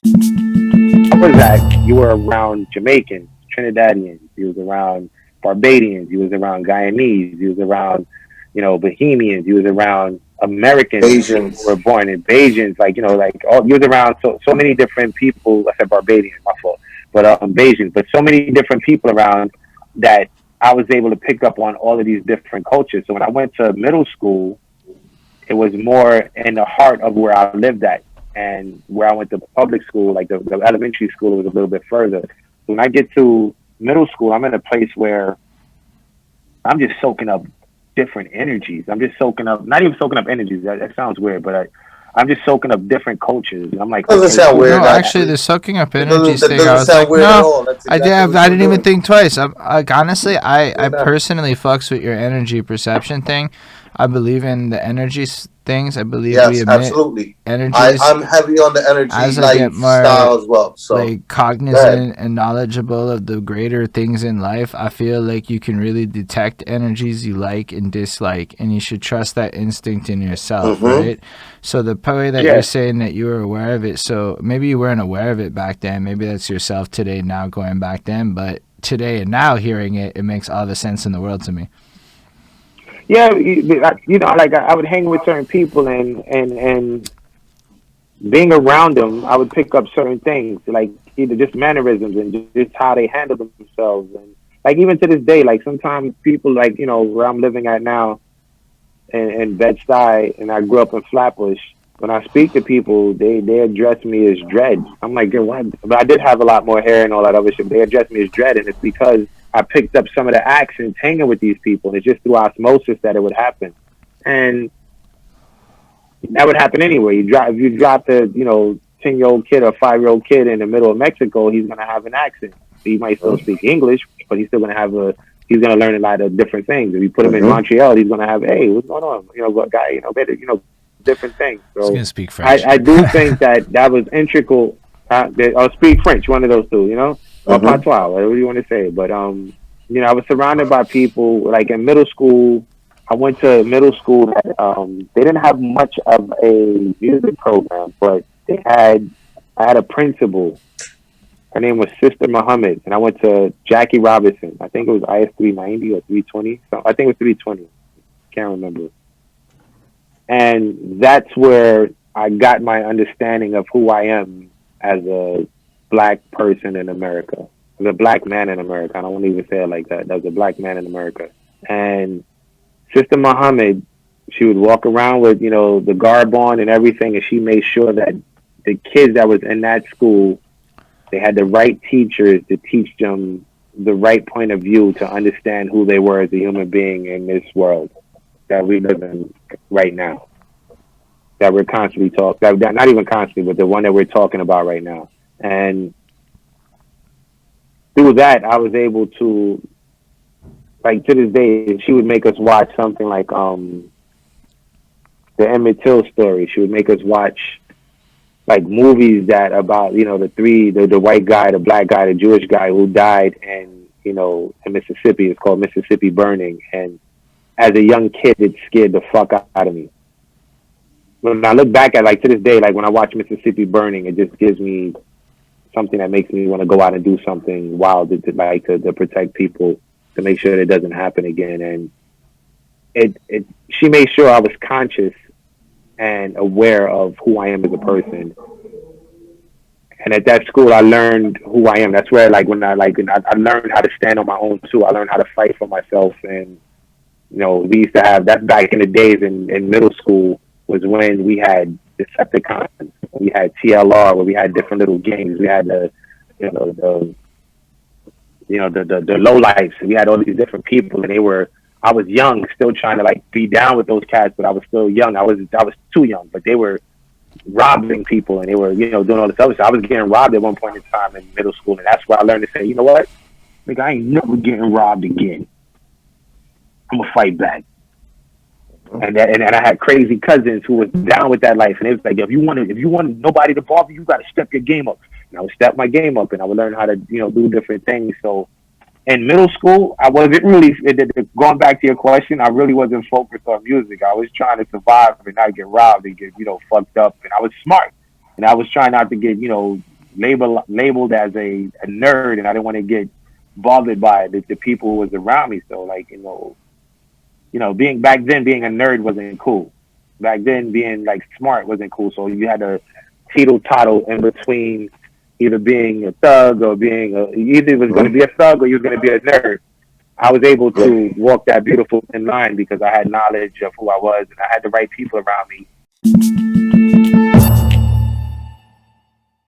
I was at, you were around Jamaicans, Trinidadians, you was around Barbadians, you was around Guyanese, you was around, Bohemians, you was around Americans, people who were Asians. born in Bajans, like, like all, you was around so many different people. I said Barbadians, my fault, but Bajans, but so many different people around that I was able to pick up on all of these different cultures. So when I went to middle school, it was more in the heart of where I lived at. And where I went to public school, like the elementary school, was a little bit further. So when I get to middle school, I'm in a place where I'm just soaking up different energies. I'm just soaking up, not even soaking up energies. That sounds weird, but I'm just soaking up different cultures. And I'm like, Doesn't okay, sound who's weird, No, that? actually, actually. the soaking up It doesn't. energies That thing, I doesn't was sound like, weird at no, all. That's I did. exactly what I you were didn't even doing. think twice. Like honestly, I Yeah. personally fucks with your energy perception thing. I believe in the energy things. I believe we Yes, emit absolutely. energies. I'm heavy on the energy As I get more lifestyle as well. So like go ahead. cognizant and knowledgeable of the greater things in life, I feel like you can really detect energies you like and dislike, and you should trust that instinct in yourself, Mm-hmm. right? So the way that you're Yeah, saying that you were aware of it, so maybe you weren't aware of it back then. Maybe that's yourself today, now going back then, but today and now hearing it, it makes all the sense in the world to me. yeah. Like I would hang with certain people, and being around them, I would pick up certain things, like either just mannerisms and just how they handle themselves. And like even to this day, like sometimes people, like, where I'm living at now in Bed-Stuy, and I grew up in Flatbush. When I speak to people, they address me as Dread. I'm like, "Yo, what?" But I did have a lot more hair and all that other shit. They address me as Dread, and it's because I picked up some of the accents hanging with these people. And it's just through osmosis that it would happen. And that would happen anyway. If you drop a 10-year-old kid or 5-year-old kid in the middle of Mexico, he's gonna have an accent. He might still speak English, but he's still gonna have a he's gonna learn a lot of different things. If you put him in Mm-hmm. Montreal, he's gonna have, hey, what's going on? What guy, better, different things. So I was gonna speak I French. do think that was integral. Or speak French, one of those two, or Mm-hmm. patois, whatever you want to say. But I was surrounded by people. Like in middle school, I went to middle school that they didn't have much of a music program, but I had a principal. Her name was Sister Muhammad, and I went to Jackie Robinson. I think it was IS 390 or 320. So I think it was 320. Can't remember. And that's where I got my understanding of who I am as a black person in America, as a black man in America. I don't want to even say it like that. As a black man in America. And Sister Muhammad, she would walk around with, the garb on and everything, and she made sure that the kids that was in that school, they had the right teachers to teach them the right point of view to understand who they were as a human being in this world that we live in right now. That we're constantly talking, that not even constantly, but the one that we're talking about right now. And through that, I was able to, like, to this day, she would make us watch something like the Emmett Till story. She would make us watch like movies that about the white guy, the black guy, the Jewish guy who died in Mississippi. It's called Mississippi Burning. And as a young kid, it scared the fuck out of me. When I look back at, like, to this day, like when I watch Mississippi Burning, it just gives me something that makes me want to go out and do something wild to protect people, to make sure that it doesn't happen again. And she made sure I was conscious and aware of who I am as a person. And at that school, I learned who I am. That's where, like, I learned how to stand on my own too. I learned how to fight for myself. And we used to have, that's back in the days in middle school, was when we had Decepticons, we had TLR, where we had different little games. We had you know the the low lives. We had all these different people, and they were. I was young, still trying to, like, be down with those cats, but I was still young. I was too young, but they were robbing people, and they were doing all this other stuff. I was getting robbed at one point in time in middle school, and that's where I learned to say, you know what, nigga, I ain't never getting robbed again. I'm gonna fight back. And I had crazy cousins who was down with that life, and it was like, if you want nobody to bother you, got to step your game up. And I would step my game up, and I would learn how to do different things. So in middle school, I wasn't really, going back to your question, I really wasn't focused on music. I was trying to survive and not get robbed and get fucked up, and I was smart, and I was trying not to get labeled as a nerd, and I didn't want to get bothered by the people who was around me. So like, being back then, being a nerd wasn't cool. Back then, being like smart wasn't cool. So you had to teeter toddle in between either being a thug or either it was going to be a thug or you was going to be a nerd. I was able to walk that beautiful thin line because I had knowledge of who I was and I had the right people around me